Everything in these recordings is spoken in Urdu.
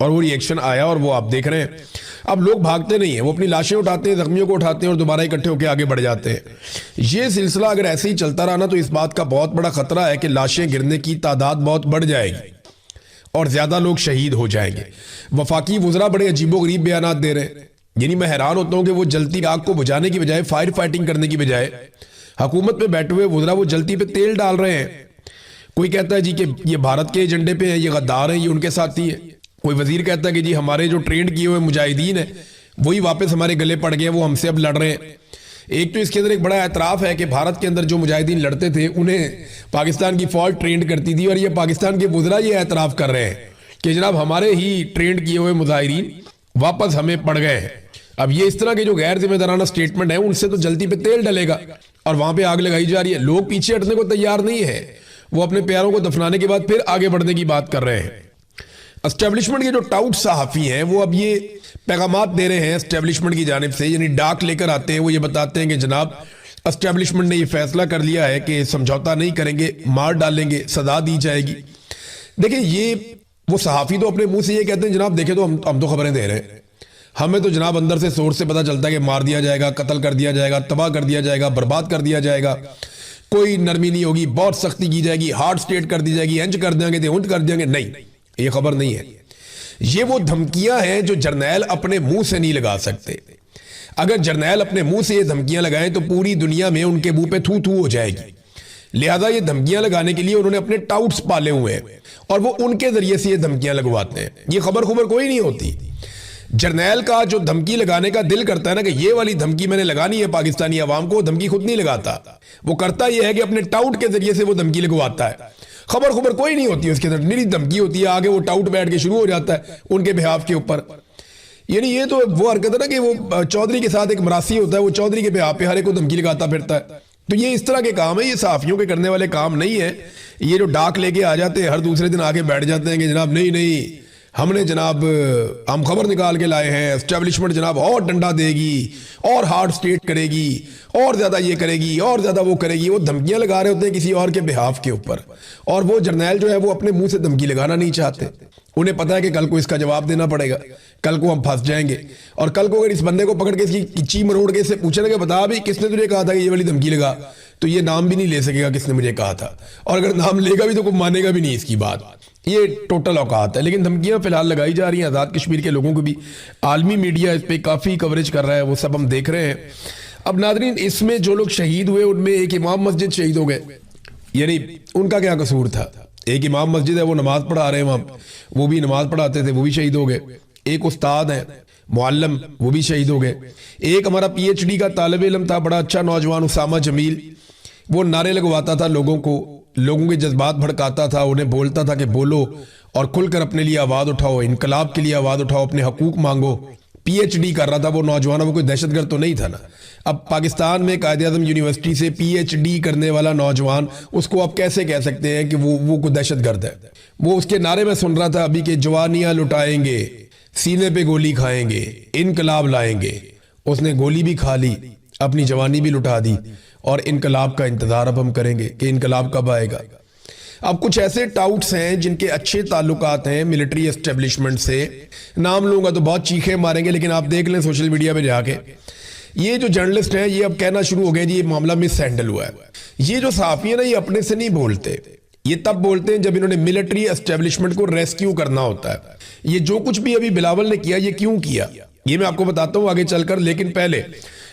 اور وہ ریئیکشن آیا اور وہ آپ دیکھ رہے ہیں. اب لوگ بھاگتے نہیں ہیں, وہ اپنی لاشیں اٹھاتے ہیں, زخمیوں کو اٹھاتے ہیں اور دوبارہ اکٹھے ہو کے آگے بڑھ جاتے ہیں. یہ سلسلہ اگر ایسے ہی چلتا رہا نا تو اس بات کا بہت بڑا خطرہ ہے کہ لاشیں گرنے کی تعداد بہت بڑھ جائے گی اور زیادہ لوگ شہید ہو جائیں گے. وفاقی وزراء بڑے عجیب و غریب بیانات دے رہے ہیں. یعنی میں حیران ہوتا ہوں کہ وہ جلتی آگ کو بجھانے کی بجائے, فائر فائٹنگ کرنے کی بجائے, حکومت میں بیٹھے ہوئے وزراء وہ جلتی پہ تیل ڈال رہے ہیں. کوئی کہتا ہے جی کہ یہ بھارت کے ایجنڈے پہ ہیں, یہ غدار ہیں, یہ ان کے ساتھی ہیں. کوئی وزیر کہتا ہے کہ جی ہمارے جو ٹرینڈ کیے ہوئے مجاہدین ہیں وہی واپس ہمارے گلے پڑ گئے, وہ ہم سے اب لڑ رہے ہیں. ایک تو اس کے اندر ایک بڑا اعتراف ہے کہ بھارت کے اندر جو مجاہدین لڑتے تھے انہیں پاکستان کی فوج ٹرینڈ کرتی تھی, اور یہ پاکستان کے وزراء یہ اعتراف کر رہے ہیں کہ جناب ہمارے ہی ٹرینڈ کیے ہوئے مظاہرین واپس ہمیں پڑ گئے ہیں. اب یہ اس طرح کے جو غیر ذمہ دارانہ سٹیٹمنٹ ہیں ان سے تو جلتی پہ تیل ڈلے گا اور وہاں پہ آگ لگائی جا رہی ہے. لوگ پیچھے ہٹنے کو تیار نہیں ہے, وہ اپنے پیاروں کو دفنانے کے بعد پھر آگے بڑھنے کی بات کر رہے ہیں. اسٹیبلشمنٹ کے جو ٹاؤٹ صحافی ہیں وہ اب یہ پیغامات دے رہے ہیں اسٹیبلشمنٹ کی جانب سے, یعنی ڈاک لے کر آتے ہیں. وہ یہ بتاتے ہیں کہ جناب اسٹیبلشمنٹ نے یہ فیصلہ کر لیا ہے کہ سمجھوتا نہیں کریں گے, مار ڈالیں گے, سزا دی جائے گی. دیکھیں یہ وہ صحافی تو اپنے منہ سے یہ کہتے ہیں جناب دیکھیں تو ہم تو خبریں دے رہے ہیں, ہمیں تو جناب اندر سے سورس سے پتہ چلتا ہے کہ مار دیا جائے گا, قتل کر دیا جائے گا, تباہ کر دیا جائے گا, برباد کر دیا جائے گا, کوئی نرمی نہیں ہوگی, بہت سختی کی جائے گی, ہارڈ سٹیٹ کر دی جائے گی, انج کر دیں گے, اونٹ کر دیں گے. نہیں, یہ خبر نہیں ہے. یہ وہ دھمکیاں ہیں جو جرنیل اپنے منہ سے نہیں لگا سکتے. اگر جرنیل اپنے منہ سے یہ دھمکیاں لگائیں تو پوری دنیا میں ان کے منہ پہ تھو تھو ہو جائے گی. لہذا یہ دھمکیاں لگانے کے لیے انہوں نے اپنے ٹاؤٹس پالے ہوئے ہیں اور وہ ان کے ذریعے سے یہ دھمکیاں لگواتے ہیں. یہ خبر کوئی نہیں ہوتی. جرنیل کا جو دھمکی لگانے کا دل کرتا ہے نا کہ یہ والی دھمکی میں نے لگانی ہے پاکستانی عوام کو, وہ دھمکی خود نہیں لگاتا. وہ کرتا یہ ہے کہ اپنے ٹاؤٹ کے ذریعے سے وہ دھمکی لگواتا ہے. خبر کوئی نہیں ہوتی اس کے اندر, میری دھمکی ہوتی ہے, آگے وہ ٹاؤٹ بیٹھ کے شروع ہو جاتا ہے ان کے بہاف کے اوپر. یعنی یہ تو وہ حرکت ہے نا کہ وہ چودھری کے ساتھ ایک مراسی ہوتا ہے, وہ چودھری کے بہاف پہ ہر ایک کو دھمکی لگاتا پھرتا ہے. تو یہ اس طرح کے کام ہے, یہ صحافیوں کے کرنے والے کام نہیں ہے. یہ جو ڈاک لے کے آ جاتے ہیں ہر دوسرے دن آگے بیٹھ جاتے ہیں کہ جناب نہیں ہم نے جناب ہم خبر نکال کے لائے ہیں, اسٹیبلشمنٹ جناب اور ڈنڈا دے گی اور ہارڈ سٹیٹ کرے گی اور زیادہ یہ کرے گی اور زیادہ وہ کرے گی. وہ دھمکیاں لگا رہے ہوتے ہیں کسی اور کے بہاف کے اوپر, اور وہ جرنیل جو ہے وہ اپنے منہ سے دھمکی لگانا نہیں چاہتے. انہیں پتا ہے کہ کل کو اس کا جواب دینا پڑے گا, کل کو ہم پھنس جائیں گے. اور کل کو اگر اس بندے کو پکڑ کے اس کی کچی مروڑ کے اس سے پوچھیں گے بتا بھی کس نے تجھے کہا تھا کہ یہ والی دھمکی لگا, تو یہ نام بھی نہیں لے سکے گا کس نے مجھے کہا تھا, اور اگر نام لے گا بھی تو کوئی مانے گا بھی نہیں اس کی بات. یہ ٹوٹل اوقات ہے. لیکن دھمکیاں فی الحال لگائی جا رہی ہیں. آزاد کشمیر کے لوگوں کو بھی عالمی میڈیا اس پہ کافی کوریج کر رہا ہے, وہ سب ہم دیکھ رہے ہیں. اب ناظرین اس میں جو لوگ شہید ہوئے ان میں ایک امام مسجد شہید ہو گئے. یعنی ان کا کیا قصور تھا؟ ایک امام مسجد ہے, وہ نماز پڑھا رہے ہیں وہاں, وہ بھی نماز پڑھاتے تھے, وہ بھی شہید ہو گئے. ایک استاد ہے معلم, وہ بھی شہید ہو گئے. ایک ہمارا پی ایچ ڈی کا طالب علم تھا, بڑا اچھا نوجوان اسامہ جمیل, وہ نعرے لگواتا تھا لوگوں کے جذبات بھڑکاتا تھا, انہیں بولتا تھا کہ بولو اور کھل کر اپنے لیے آواز اٹھاؤ, انقلاب کے لیے آواز اٹھاؤ, اپنے حقوق مانگو. پی ایچ ڈی کر رہا تھا وہ نوجوان, وہ کوئی دہشت گرد تو نہیں تھا نا. اب پاکستان میں قائد اعظم یونیورسٹی سے پی ایچ ڈی کرنے والا نوجوان, اس کو آپ کیسے کہہ سکتے ہیں کہ وہ کوئی دہشت گرد ہے؟ وہ اس کے نعرے میں سن رہا تھا ابھی کہ جوانیاں لٹائیں گے, سینے پہ گولی کھائیں گے, انقلاب لائیں گے. اس نے گولی بھی کھا لی, اپنی جوانی بھی لٹا دی, اور انقلاب کا انتظار اب ہم کریں گے کہ انقلاب کب آئے گا. اب کچھ ایسے ٹاؤٹس ہیں جن کے اچھے تعلقات ہیں ملٹری اسٹیبلشمنٹ سے, نام لوں گا تو بہت چیخیں ماریں گے, لیکن آپ دیکھ لیں سوشل میڈیا پہ جا کے یہ جو جرنلسٹ ہیں یہ اب کہنا شروع ہو گئے جی یہ معاملہ مس ہینڈل ہوا ہے. یہ جو صحافی ہیں نا یہ اپنے سے نہیں بولتے, یہ تب بولتے ہیں جب انہوں نے ملٹری اسٹیبلشمنٹ کو ریسکیو کرنا ہوتا ہے. یہ جو کچھ بھی ابھی بلاول نے کیا یہ کیوں کیا یہ میں آپ کو بتاتا ہوں آگے چل کر. لیکن پہلے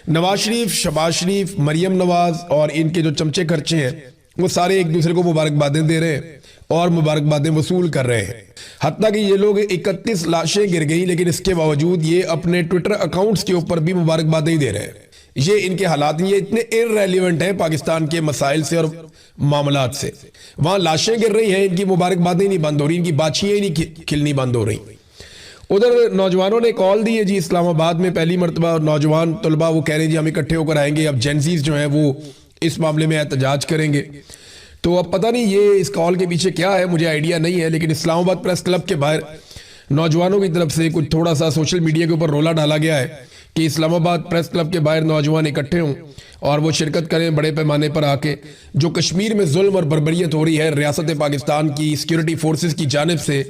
نواز شریف, شہباز شریف, مریم نواز اور ان کے جو چمچے خرچے ہیں وہ سارے ایک دوسرے کو مبارکبادیں دے رہے ہیں اور مبارکبادیں وصول کر رہے ہیں. حتیٰ کہ یہ لوگ 31 لاشیں گر گئی, لیکن اس کے باوجود یہ اپنے ٹویٹر اکاؤنٹس کے اوپر بھی مبارکبادیں ہی دے رہے ہیں. یہ ان کے حالات یہ اتنے ارریلیونٹ ہیں پاکستان کے مسائل سے اور معاملات سے. وہاں لاشیں گر رہی ہیں, ان کی مبارکبادیں نہیں بند ہو رہی, ان کی باچھیاں ہی نہیں کھلنی بند ہو رہی. ادھر نوجوانوں نے کال دی ہے جی اسلام آباد میں پہلی مرتبہ نوجوان طلبہ وہ کہہ رہے ہیں جی ہم اکٹھے ہو کر آئیں گے. اب جینزیز جو ہیں وہ اس معاملے میں احتجاج کریں گے. تو اب پتہ نہیں یہ اس کال کے پیچھے کیا ہے, مجھے آئیڈیا نہیں ہے. لیکن اسلام آباد پریس کلب کے باہر نوجوانوں کی طرف سے کچھ تھوڑا سا سوشل میڈیا کے اوپر رولا ڈالا گیا ہے کہ اسلام آباد پریس کلب کے باہر نوجوان اکٹھے ہوں اور وہ شرکت کریں بڑے پیمانے پر آ کے. جو کشمیر میں ظلم اور بربریت ہو رہی ہے ریاست پاکستان کی سیکیورٹی فورسز کی جانب سے,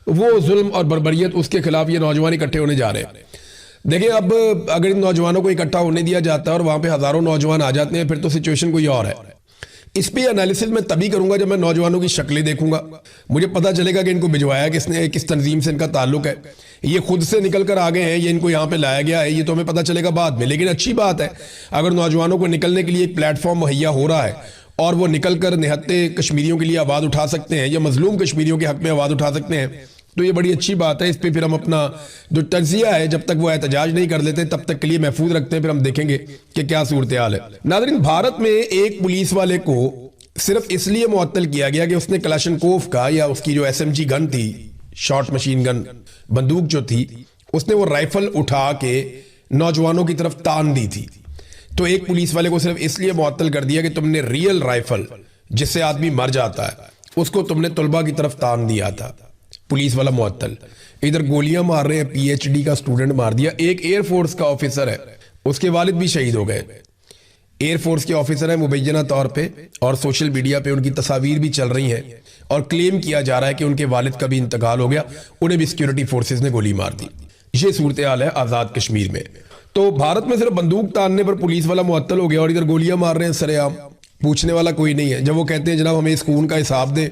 وہ ظلم اور بربریت اس کے خلاف یہ نوجوان اکٹھے ہونے جا رہے ہیں. دیکھیں اب اگر ان نوجوانوں کو اکٹھا ہونے دیا جاتا ہے اور وہاں پہ ہزاروں نوجوان آ جاتے ہیں پھر تو سچویشن کوئی اور ہے. اس پہ انالیسس میں تبھی کروں گا جب میں نوجوانوں کی شکلیں دیکھوں گا, مجھے پتہ چلے گا کہ ان کو بھجوایا کس نے, کس تنظیم سے ان کا تعلق ہے, یہ خود سے نکل کر آگے ہیں, یہ ان کو یہاں پہ لایا گیا ہے, یہ تو ہمیں پتہ چلے گا بعد میں. لیکن اچھی بات ہے اگر نوجوانوں کو نکلنے کے لیے ایک پلیٹ فارم مہیا ہو رہا ہے اور وہ نکل کر نہتے کشمیریوں کے لیے آواز اٹھا سکتے ہیں یا مظلوم کشمیریوں کے حق میں آواز اٹھا سکتے ہیں, تو یہ بڑی اچھی بات ہے. اس پہ پھر ہم اپنا جو تجزیہ ہے جب تک وہ احتجاج نہیں کر لیتے تب تک کے لیے محفوظ رکھتے ہیں, پھر ہم دیکھیں گے کہ کیا صورتحال ہے. ناظرین, بھارت میں ایک پولیس والے کو صرف اس لیے معطل کیا گیا کہ اس نے کلاشنکوف کا یا اس کی جو ایس ایم جی گن تھی, شارٹ مشین گن بندوق جو تھی, اس نے وہ رائفل اٹھا کے نوجوانوں کی طرف تان دی تھی. تو ایک پولیس والے کو صرف اس لیے معطل کر دیا کہ تم نے ریئل رائفل جس سے آدمی مر جاتا ہے اس کو تم نے طلبہ کی طرف تان دیا تھا. پولیس والا معطل, ادھر گولیاں مار رہے ہیں, پی ایچ ڈی کا سٹوڈنٹ مار دیا. ایک ایئر فورس کا آفیسر ہے, اس کے والد بھی شہید ہو گئے. ایئر فورس کے آفیسر ہیں مبینہ طور پہ, اور سوشل میڈیا پہ ان کی تصاویر بھی چل رہی ہیں اور کلیم کیا جا رہا ہے کہ ان کے والد کا بھی انتقال ہو گیا, انہیں بھی سیکیورٹی فورسز نے گولی مار دی. یہ صورتحال ہے آزاد کشمیر میں. تو بھارت میں صرف بندوق تاننے پر پولیس والا معطل ہو گیا اور ادھر گولیاں مار رہے ہیں سرے عام, پوچھنے والا کوئی نہیں ہے. جب وہ کہتے ہیں جناب ہمیں اس خون کا حساب دیں,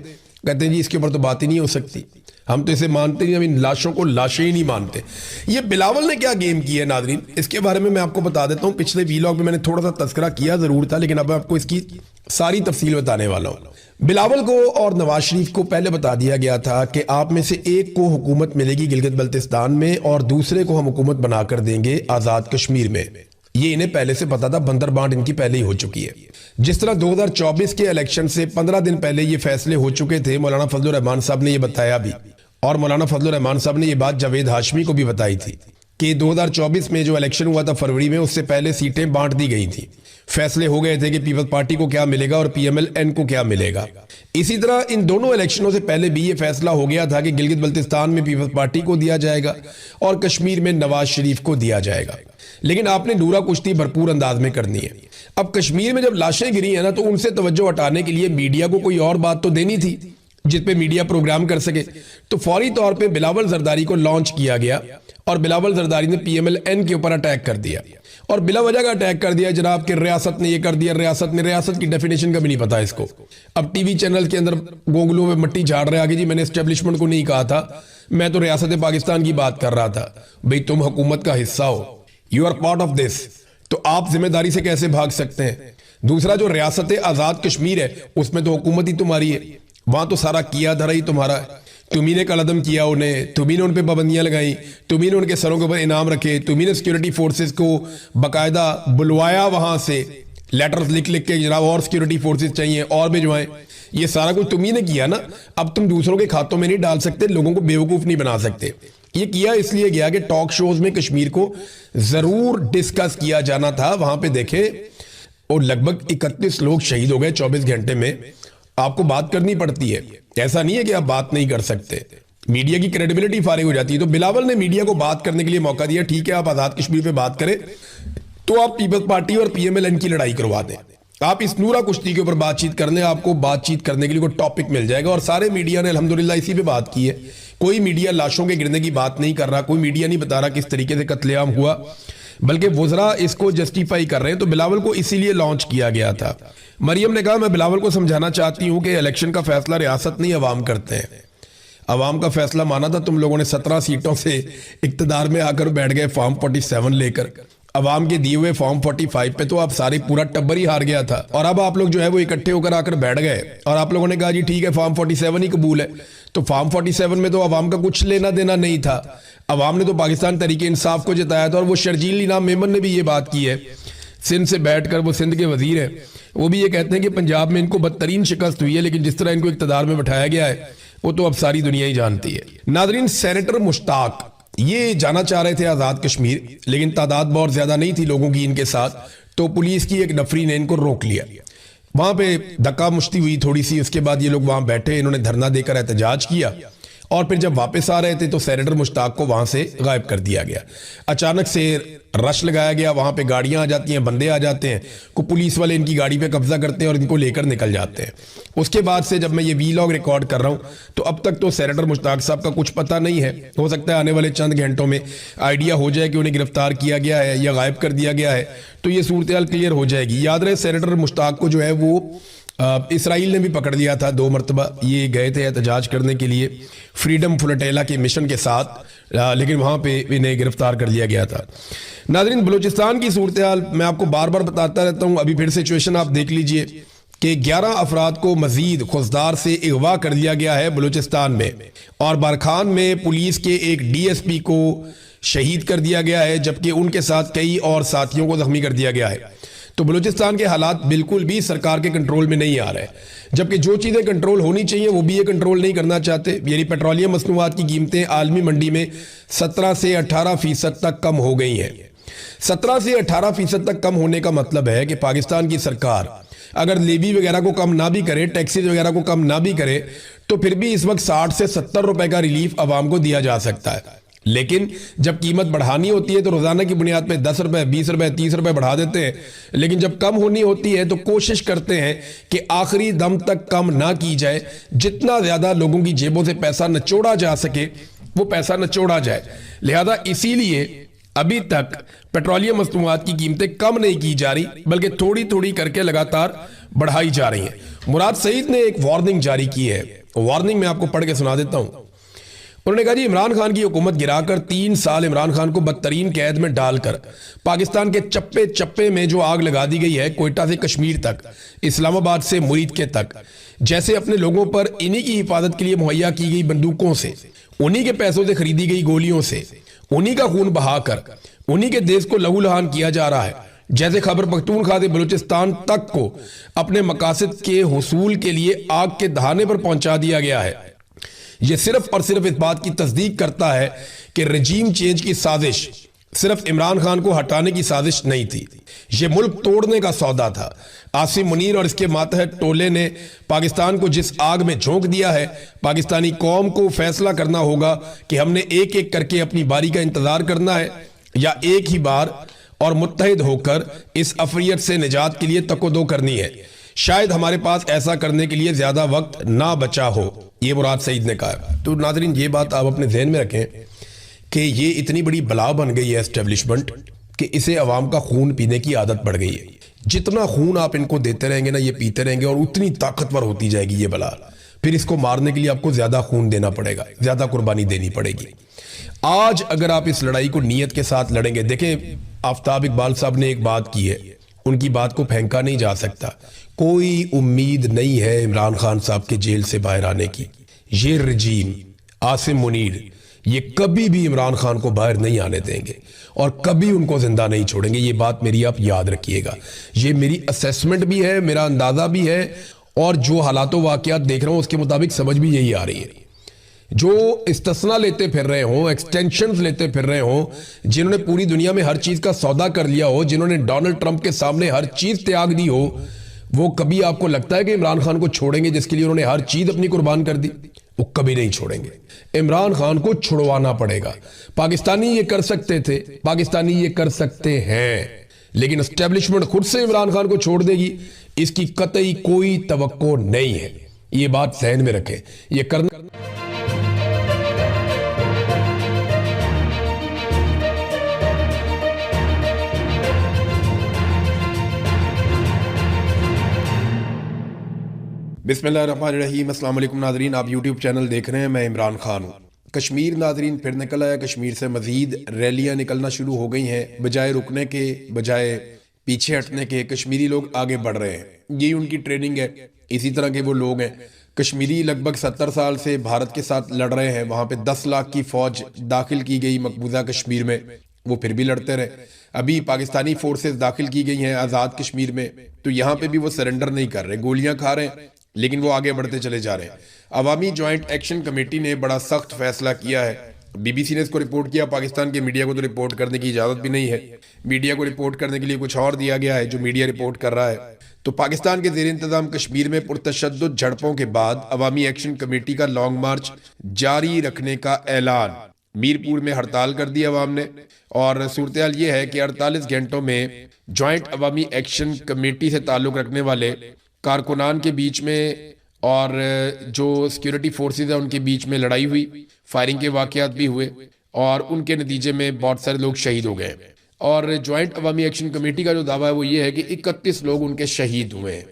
کہتے ہیں جی اس کے اوپر تو بات ہی نہیں ہو سکتی, ہم تو اسے مانتے نہیں, ہم ان لاشوں کو لاشیں ہی نہیں مانتے. یہ بلاول نے کیا گیم کی ہے ناظرین, اس کے بارے میں آپ کو بتا دیتا ہوں. پچھلے ویلاگ میں نے تھوڑا سا تذکرہ کیا ضرور تھا, لیکن اب آپ کو اس کی ساری تفصیل بتانے والا ہوں. بلاول کو اور نواز شریف کو پہلے بتا دیا گیا تھا کہ آپ میں سے ایک کو حکومت ملے گی گلگت بلتستان میں اور دوسرے کو ہم حکومت بنا کر دیں گے آزاد کشمیر میں. یہ انہیں پہلے سے پتا تھا, بندر بانٹ ان کی پہلے ہی ہو چکی ہے. جس طرح 2024 کے الیکشن سے 15 دن پہلے یہ فیصلے ہو چکے تھے, مولانا فضل الرحمان صاحب نے یہ بتایا بھی, اور مولانا فضل الرحمان صاحب نے یہ بات جاوید ہاشمی کو بھی بتائی تھی کہ 2024 میں جو الیکشن ہوا تھا فروری میں, اس سے پہلے سیٹیں بانٹ دی گئی تھیں. فیصلے ہو گئے تھے کہ پیپلز پارٹی کو کیا ملے گا اور پی ایم ایل این کو کیا ملے گا. اسی طرح ان دونوں الیکشنوں سے پہلے بھی یہ فیصلہ ہو گیا تھا کہ گلگت بلتستان میں پیپلز پارٹی کو دیا جائے گا اور کشمیر میں نواز شریف کو دیا جائے گا. لیکن آپ نے نورا کشتی بھرپور انداز میں کرنی ہے. اب کشمیر میں جب لاشیں گری ہیں نا, تو ان سے توجہ ہٹانے کے لیے میڈیا کو کوئی اور بات تو دینی تھی جس پہ میڈیا پروگرام کر سکے. تو فوری طور پہ بلاول زرداری کو لانچ کیا گیا اور بلاول زرداری نے پی ایم ایل این کے اوپر اٹیک کر دیا اور بلا وجہ کا اٹیک کر دیا جناب کہ ریاست نے یہ کر دیا, ریاست کی ڈیفینیشن کا بھی نہیں پتا اس کو. اب ٹی وی چینل کے اندر گونگلوں میں مٹی جھاڑ رہے آگے, جی میں نے اسٹیبلشمنٹ کو نہیں کہا تھا, میں تو ریاست پاکستان کی بات کر رہا تھا. بھئی تم حکومت کا حصہ ہو, you are part of this, تو آپ ذمہ داری سے کیسے بھاگ سکتے ہیں. دوسرا جو ریاست آزاد کشمیر ہے اس میں تو حکومت ہی تمہاری ہے, وہاں تو سارا کیا دھرا ہی تمہارا ہے. تمہیں نے قلعدم کیا انہیں, تمہیں نے ان پہ پابندیاں لگائیں, تمہیں نے ان کے سروں کے اوپر انعام رکھے, تمہیں نے سیکیورٹی فورسز کو باقاعدہ بلوایا وہاں سے لیٹرز لکھ کے جناب اور سیکیورٹی فورسز چاہیے اور بھجوائیں. یہ سارا کچھ تمہیں نے کیا نا. اب تم دوسروں کے کھاتوں میں نہیں ڈال سکتے, لوگوں کو بیوقوف نہیں بنا سکتے. یہ کیا اس لیے گیا کہ ٹاک شوز میں کشمیر کو ضرور ڈسکس کیا جانا تھا. وہاں پہ دیکھیں اور لگ بھگ 31 لوگ شہید ہو گئے 24 گھنٹے میں. آپ کو بات کرنی پڑتی ہے, ایسا نہیں ہے کہ آپ بات نہیں کر سکتے, میڈیا کی کریڈیبلٹی فارغ ہو جاتی ہے. تو بلاول نے میڈیا کو بات کرنے کے لیے موقع دیا, ٹھیک ہے آپ آزاد کشمیر پہ بات کریں تو آپ پیپلز پارٹی اور پی ایم ایل این کی لڑائی کروا دیں, آپ اس نورا کشتی کے اوپر بات چیت کر لیں, آپ کو بات چیت کرنے کے لیے کوئی ٹاپک مل جائے گا. اور سارے میڈیا نے الحمدللہ اسی پہ بات کی ہے. کوئی میڈیا لاشوں کے گرنے کی بات نہیں کر رہا, کوئی میڈیا نہیں بتا رہا کس طریقے سے قتل عام ہوا, بلکہ وزراء اس کو جسٹیفائی کر رہے ہیں. تو بلاول کو اسی لیے لانچ کیا گیا تھا. مریم نے کہا میں بلاول کو سمجھانا چاہتی ہوں کہ الیکشن کا فیصلہ ریاست نہیں عوام کرتے ہیں. عوام کا فیصلہ مانا تھا, تم لوگوں نے 17 سیٹوں سے اقتدار میں آ کر بیٹھ گئے فارم 47 لے کر. عوام کے دیے ہوئے فارم 45 پہ تو آپ سارے پورا ٹبر ہی ہار گیا تھا, اور اب آپ لوگ جو ہے وہ اکٹھے ہو کر آ کر بیٹھ گئے اور آپ لوگوں نے کہا جی ٹھیک ہے فارم 47 ہی قبول ہے. تو فارم 47 میں تو عوام کا کچھ لینا دینا نہیں تھا. عوام نے تو پاکستان تحریک انصاف کو جتایا تھا, اور وہ شرجیل انعام میمن نے بھی یہ بات کی ہے, سندھ سے بیٹھ کر, وہ سندھ کے وزیر ہیں, وہ بھی یہ کہتے ہیں کہ پنجاب میں ان کو بدترین شکست ہوئی ہے, لیکن جس طرح ان کو اقتدار میں بٹھایا گیا ہے وہ تو اب ساری دنیا ہی جانتی ہے. ناظرین, سینیٹر مشتاق یہ جانا چاہ رہے تھے آزاد کشمیر, لیکن تعداد بہت زیادہ نہیں تھی لوگوں کی ان کے ساتھ, تو پولیس کی ایک نفری نے ان کو روک لیا. وہاں پہ دھکا مشتی ہوئی تھوڑی سی, اس کے بعد یہ لوگ وہاں بیٹھے, انہوں نے دھرنا دے کر احتجاج کیا اور پھر جب واپس آ رہے تھے تو سینیٹر مشتاق کو وہاں سے غائب کر دیا گیا. اچانک سے رش لگایا گیا, وہاں پہ گاڑیاں آ جاتی ہیں, بندے آ جاتے ہیں, کو پولیس والے ان کی گاڑی پہ قبضہ کرتے ہیں اور ان کو لے کر نکل جاتے ہیں. اس کے بعد سے جب میں یہ وی لاگ ریکارڈ کر رہا ہوں تو اب تک تو سینیٹر مشتاق صاحب کا کچھ پتہ نہیں ہے. ہو سکتا ہے آنے والے چند گھنٹوں میں آئیڈیا ہو جائے کہ انہیں گرفتار کیا گیا ہے یا غائب کر دیا گیا ہے, تو یہ صورتحال کلیئر ہو جائے گی. یاد رہے سینیٹر مشتاق کو جو ہے وہ اسرائیل نے بھی پکڑ لیا تھا 2 مرتبہ. یہ گئے تھے احتجاج کرنے کے لیے فریڈم فلوٹیلا کے مشن کے ساتھ, لیکن وہاں پہ انہیں گرفتار کر لیا گیا تھا. ناظرین, بلوچستان کی صورتحال میں آپ کو بار بار بتاتا رہتا ہوں, ابھی پھر سچویشن آپ دیکھ لیجئے کہ 11 افراد کو مزید خضدار سے اغوا کر لیا گیا ہے بلوچستان میں, اور بارکھان میں پولیس کے ایک ڈی ایس پی کو شہید کر دیا گیا ہے, جبکہ ان کے ساتھ کئی اور ساتھیوں کو زخمی کر دیا گیا ہے. تو بلوچستان کے حالات بالکل بھی سرکار کے کنٹرول میں نہیں آ رہے, جبکہ جو چیزیں کنٹرول ہونی چاہیے وہ بھی یہ کنٹرول نہیں کرنا چاہتے. یعنی پیٹرولیم مصنوعات کی قیمتیں عالمی منڈی میں 17 سے 18% تک کم ہو گئی ہیں. 17 سے 18% تک کم ہونے کا مطلب ہے کہ پاکستان کی سرکار اگر لیوی وغیرہ کو کم نہ بھی کرے, ٹیکسز وغیرہ کو کم نہ بھی کرے, تو پھر بھی اس وقت 60 سے 70 روپے کا ریلیف عوام کو دیا جا سکتا ہے. لیکن جب قیمت بڑھانی ہوتی ہے تو روزانہ کی بنیاد پہ 10 روپے 20 روپے 30 روپے بڑھا دیتے ہیں, لیکن جب کم ہونی ہوتی ہے تو کوشش کرتے ہیں کہ آخری دم تک کم نہ کی جائے, جتنا زیادہ لوگوں کی جیبوں سے پیسہ نچوڑا جا سکے وہ پیسہ نچوڑا جائے. لہذا اسی لیے ابھی تک پیٹرولیم مصنوعات کی قیمتیں کم نہیں کی جا رہی, بلکہ تھوڑی تھوڑی کر کے لگاتار بڑھائی جا رہی ہیں. مراد سعید نے ایک وارننگ جاری کی ہے, وارننگ میں آپ کو پڑھ کے سنا دیتا ہوں. انہوں نے کہا جی, عمران خان کی حکومت گرا کر 3 سال عمران خان کو بدترین قید میں ڈال کر پاکستان کے چپے چپے میں جو آگ لگا دی گئی ہے, کوئٹہ سے کشمیر تک, اسلام آباد سے مرید کے تک, جیسے اپنے لوگوں پر انہی کی حفاظت کے لیے مہیا کی گئی بندوقوں سے, انہی کے پیسوں سے خریدی گئی گولیوں سے, انہی کا خون بہا کر انہی کے دیش کو لہو لہان کیا جا رہا ہے. جیسے خیبر پختونخوا سے بلوچستان تک کو اپنے مقاصد کے حصول کے لیے آگ کے دہانے پر پہنچا دیا گیا ہے. یہ صرف اور صرف اس بات کی تصدیق کرتا ہے کہ رجیم چینج کی سازش صرف عمران خان کو ہٹانے کی سازش نہیں تھی, یہ ملک توڑنے کا سودا تھا. عاصم منیر اور اس کے ماتحت ٹولے نے پاکستان کو جس آگ میں جھونک دیا ہے, پاکستانی قوم کو فیصلہ کرنا ہوگا کہ ہم نے ایک ایک کر کے اپنی باری کا انتظار کرنا ہے یا ایک ہی بار اور متحد ہو کر اس افریت سے نجات کے لیے تک و دو کرنی ہے. شاید ہمارے پاس ایسا کرنے کے لیے زیادہ وقت نہ بچا ہو, یہ مراد سعید نے کہا. تو ناظرین, یہ بات آپ اپنے ذہن میں رکھیں کہ یہ اتنی بڑی بلا بن گئی ہے اسٹیبلشمنٹ کہ اسے عوام کا خون پینے کی عادت پڑ گئی ہے. جتنا خون آپ ان کو دیتے رہیں گے نا, یہ پیتے رہیں گے, اور اتنی طاقتور ہوتی جائے گی یہ بلا. پھر اس کو مارنے کے لیے آپ کو زیادہ خون دینا پڑے گا, زیادہ قربانی دینی پڑے گی. آج اگر آپ اس لڑائی کو نیت کے ساتھ لڑیں گے, دیکھیں آفتاب اقبال صاحب نے ایک بات کی ہے, ان کی بات کو پھینکا نہیں جا سکتا. کوئی امید نہیں ہے عمران خان صاحب کے جیل سے باہر آنے کی. یہ رجیم عاصم منیر یہ کبھی بھی عمران خان کو باہر نہیں آنے دیں گے اور کبھی ان کو زندہ نہیں چھوڑیں گے. یہ بات میری آپ یاد رکھیے گا. یہ میری اسیسمنٹ بھی ہے, میرا اندازہ بھی ہے, اور جو حالات و واقعات دیکھ رہا ہوں اس کے مطابق سمجھ بھی یہی آ رہی ہے. جو استثنا لیتے پھر رہے ہوں, ایکسٹینشنز لیتے پھر رہے ہوں, جنہوں نے پوری دنیا میں ہر چیز کا سودا کر لیا ہو, جنہوں نے ڈونلڈ ٹرمپ کے سامنے ہر چیز تیاگ دی ہو, وہ کبھی آپ کو لگتا ہے کہ عمران خان کو چھوڑیں گے جس کے لیے انہوں نے ہر چیز اپنی قربان کر دی؟ وہ کبھی نہیں چھوڑیں گے. عمران خان کو چھڑوانا پڑے گا. پاکستانی یہ کر سکتے تھے, پاکستانی یہ کر سکتے ہیں, لیکن اسٹیبلشمنٹ خود سے عمران خان کو چھوڑ دے گی, اس کی قطعی کوئی توقع نہیں ہے. یہ بات ذہن میں رکھیں. یہ کرنا بسم اللہ الرحمن الرحیم. السلام علیکم ناظرین, آپ یوٹیوب چینل دیکھ رہے ہیں, میں عمران خان ہوں. کشمیر ناظرین پھر نکل آیا. کشمیر سے مزید ریلیاں نکلنا شروع ہو گئی ہیں. بجائے رکنے کے, بجائے پیچھے ہٹنے کے, کشمیری لوگ آگے بڑھ رہے ہیں. یہی ان کی ٹریننگ ہے. اسی طرح کے وہ لوگ ہیں. کشمیری لگ بھگ 70 سال سے بھارت کے ساتھ لڑ رہے ہیں. وہاں پہ 10 لاکھ کی فوج داخل کی گئی مقبوضہ کشمیر میں, وہ پھر بھی لڑتے رہے. ابھی پاکستانی فورسز داخل کی گئی ہیں آزاد کشمیر میں, تو یہاں پہ بھی وہ سرنڈر نہیں کر رہے, گولیاں کھا رہے ہیں, لیکن وہ آگے بڑھتے چلے جا رہے ہیں. عوامی جوائنٹ ایکشن کمیٹی نے بڑا سخت فیصلہ کیا ہے. BBC نے اس کو رپورٹ کیا. پاکستان کے میڈیا کو تو رپورٹ کرنے کی اجازت بھی نہیں ہے. میڈیا کو رپورٹ کرنے کے لیے کچھ اور دیا گیا ہے جو میڈیا رپورٹ کر رہا ہے. تو پاکستان کے زیر انتظام کشمیر میں پرتشدد جھڑپوں کے بعد عوامی ایکشن کمیٹی کا لانگ مارچ جاری رکھنے کا اعلان. میرپور میں ہڑتال کر دی عوام نے, اور صورتحال یہ ہے کہ 48 گھنٹوں میں جوائنٹ عوامی ایکشن کمیٹی سے تعلق رکھنے والے کارکنان کے بیچ میں اور جو سیکیورٹی فورسز ہیں ان کے بیچ میں لڑائی ہوئی, فائرنگ کے واقعات بھی ہوئے, اور ان کے نتیجے میں بہت سارے لوگ شہید ہو گئے. اور جوائنٹ عوامی ایکشن کمیٹی کا جو دعویٰ ہے وہ یہ ہے کہ 31 لوگ ان کے شہید ہوئے ہیں.